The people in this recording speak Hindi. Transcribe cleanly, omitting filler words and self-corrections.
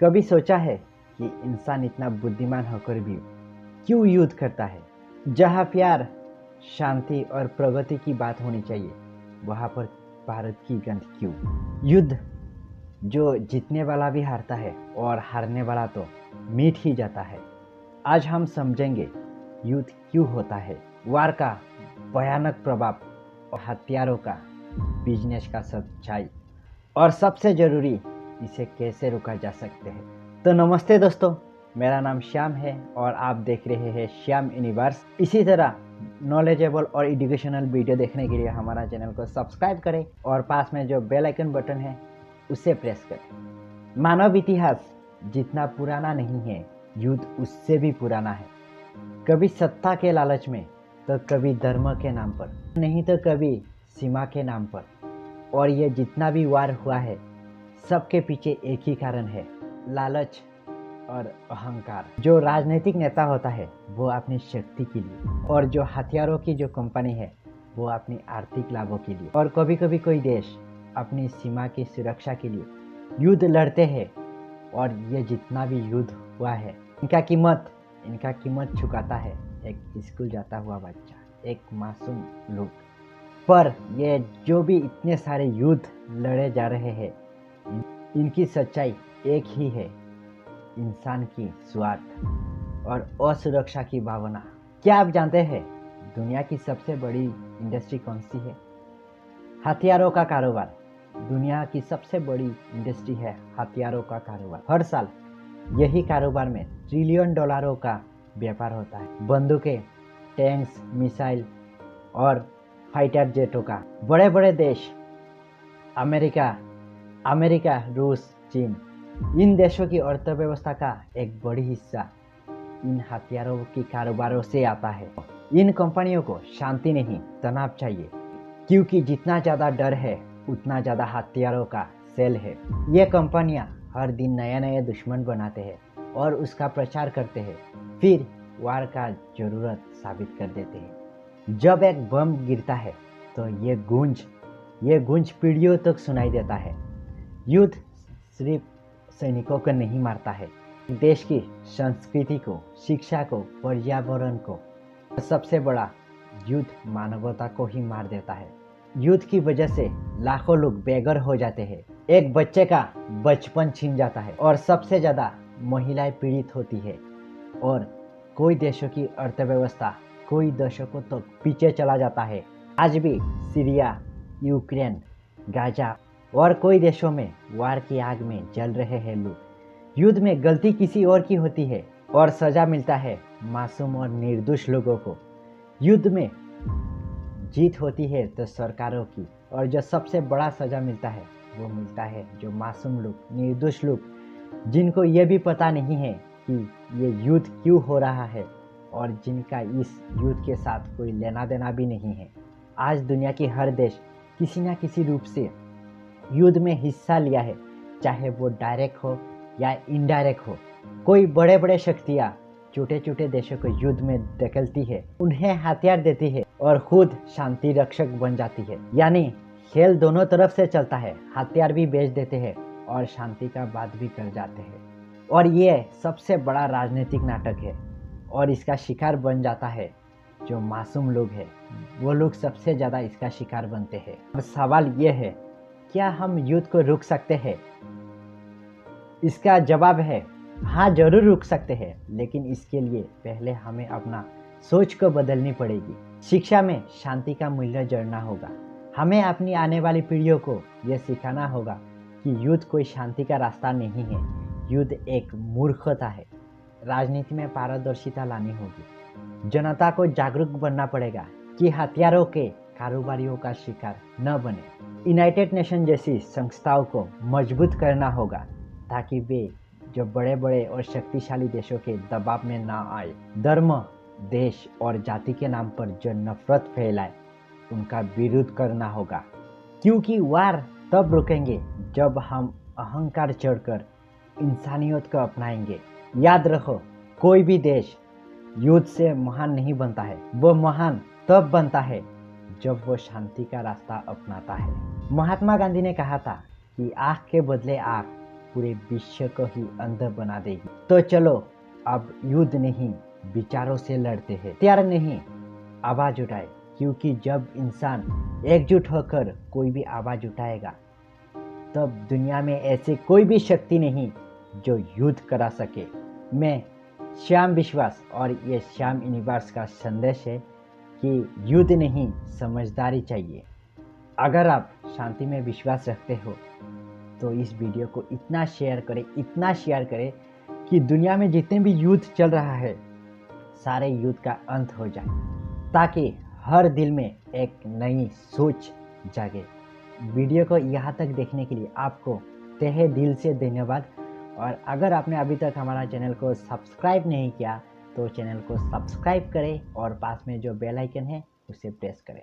कभी सोचा है कि इंसान इतना बुद्धिमान होकर भी क्यों युद्ध करता है? जहाँ प्यार, शांति और प्रगति की बात होनी चाहिए, वहाँ पर भारत की गंध क्यों? युद्ध जो जीतने वाला भी हारता है और हारने वाला तो मिट ही जाता है। आज हम समझेंगे युद्ध क्यों होता है, वार का भयानक प्रभाव और हथियारों का बिजनेस का सच्चाई, और सबसे जरूरी इसे कैसे रोका जा सकते हैं। तो नमस्ते दोस्तों, मेरा नाम श्याम है और आप देख रहे हैं श्याम यूनिवर्स। इसी तरह नॉलेजेबल और एजुकेशनल वीडियो देखने के लिए हमारा चैनल को सब्सक्राइब करें और पास में जो बेल आइकन बटन है उसे प्रेस करें। मानव इतिहास जितना पुराना नहीं है, युद्ध उससे भी पुराना है। कभी सत्ता के लालच में, तो कभी धर्म के नाम पर, नहीं तो कभी सीमा के नाम पर। और ये जितना भी वार हुआ है, सबके पीछे एक ही कारण है, लालच और अहंकार। जो राजनीतिक नेता होता है वो अपनी शक्ति के लिए, और जो हथियारों की जो कंपनी है वो अपनी आर्थिक लाभों के लिए, और कभी कभी कोई देश अपनी सीमा की सुरक्षा के लिए युद्ध लड़ते हैं। और ये जितना भी युद्ध हुआ है, इनका कीमत चुकाता है एक स्कूल जाता हुआ बच्चा, एक मासूम लोग। पर ये जो भी इतने सारे युद्ध लड़े जा रहे हैं, इनकी सच्चाई एक ही है, इंसान की स्वार्थ और असुरक्षा की भावना। क्या आप जानते हैं दुनिया की सबसे बड़ी इंडस्ट्री कौन सी है? हथियारों का कारोबार। दुनिया की सबसे बड़ी इंडस्ट्री है हथियारों का कारोबार। हर साल यही कारोबार में ट्रिलियन डॉलरों का व्यापार होता है। बंदूकें, टैंक्स, मिसाइल और फाइटर जेटों का। बड़े बड़े देश अमेरिका, रूस, चीन, इन देशों की अर्थव्यवस्था का एक बड़ी हिस्सा इन हथियारों की कारोबारों से आता है। इन कंपनियों को शांति नहीं, तनाव चाहिए, क्योंकि जितना ज़्यादा डर है उतना ज़्यादा हथियारों का सेल है। ये कंपनियां हर दिन नए नए दुश्मन बनाते हैं और उसका प्रचार करते हैं, फिर वार का जरूरत साबित कर देते हैं। जब एक बम गिरता है तो ये गूंज पीढ़ियों तक सुनाई देता है। युद्ध सिर्फ सैनिकों को नहीं मारता है, देश की संस्कृति को, शिक्षा को, पर्यावरण को। सबसे बड़ा युद्ध मानवता को ही मार देता है। युद्ध की वजह से लाखों लोग बेघर हो जाते हैं, एक बच्चे का बचपन छीन जाता है और सबसे ज्यादा महिलाएं पीड़ित होती है। और कोई देशों की अर्थव्यवस्था कोई दशकों तक पीछे चला जाता है। आज भी सीरिया, यूक्रेन, गाजा और कई देशों में वार की आग में जल रहे हैं लोग। युद्ध में गलती किसी और की होती है और सजा मिलता है मासूम और निर्दोष लोगों को। युद्ध में जीत होती है तो सरकारों की, और जो सबसे बड़ा सजा मिलता है वो मिलता है जो मासूम लोग, निर्दोष लोग, जिनको ये भी पता नहीं है कि ये युद्ध क्यों हो रहा है और जिनका इस युद्ध के साथ कोई लेना देना भी नहीं है। आज दुनिया की हर देश किसी न किसी रूप से युद्ध में हिस्सा लिया है, चाहे वो डायरेक्ट हो या इनडायरेक्ट हो। कोई बड़े बड़े शक्तियाँ छोटे छोटे देशों को युद्ध में धकेलती है, उन्हें हथियार देती है और खुद शांति रक्षक बन जाती है। यानी खेल दोनों तरफ से चलता है, हथियार भी बेच देते हैं और शांति का बात भी कर जाते हैं। और ये सबसे बड़ा राजनीतिक नाटक है, और इसका शिकार बन जाता है जो मासूम लोग हैं। वो लोग सबसे ज़्यादा इसका शिकार बनते हैं। अब सवाल ये है, क्या हम युद्ध को रोक सकते हैं? इसका जवाब है हाँ, जरूर रोक सकते हैं, लेकिन इसके लिए पहले हमें अपना सोच को बदलनी पड़ेगी। शिक्षा में शांति का मूल्य जोड़ना होगा। हमें अपनी आने वाली पीढ़ियों को यह सिखाना होगा कि युद्ध कोई शांति का रास्ता नहीं है, युद्ध एक मूर्खता है। राजनीति में पारदर्शिता लानी होगी। जनता को जागरूक बनना पड़ेगा कि हथियारों के कारोबारियों का शिकार न बने। यूनाइटेड नेशन जैसी संस्थाओं को मजबूत करना होगा ताकि वे जो बड़े बड़े और शक्तिशाली देशों के दबाव में ना आए। धर्म, देश और जाति के नाम पर जो नफरत फैलाए उनका विरोध करना होगा, क्योंकि वार तब रुकेंगे जब हम अहंकार छोड़कर इंसानियत को अपनाएंगे। याद रखो, कोई भी देश युद्ध से महान नहीं बनता है, वो महान तब बनता है जब वो शांति का रास्ता अपनाता है। महात्मा गांधी ने कहा था कि आँख के बदले आँख, पूरे विश्व को ही अंधा बना देगी। तो चलो अब युद्ध नहीं विचारों से लड़ते हैं, हथियार नहीं आवाज उठाए, क्योंकि जब इंसान एकजुट होकर कोई भी आवाज उठाएगा तब दुनिया में ऐसे कोई भी शक्ति नहीं जो युद्ध करा सके। मैं श्याम विश्वास और ये श्याम यूनिवर्स का संदेश है कि युद्ध नहीं समझदारी चाहिए। अगर आप शांति में विश्वास रखते हो तो इस वीडियो को इतना शेयर करें कि दुनिया में जितने भी युद्ध चल रहा है सारे युद्ध का अंत हो जाए, ताकि हर दिल में एक नई सोच जागे। वीडियो को यहाँ तक देखने के लिए आपको तहे दिल से धन्यवाद। और अगर आपने अभी तक हमारा चैनल को सब्सक्राइब नहीं किया तो चैनल को सब्सक्राइब करें और पास में जो बेल आइकन है उसे प्रेस करें।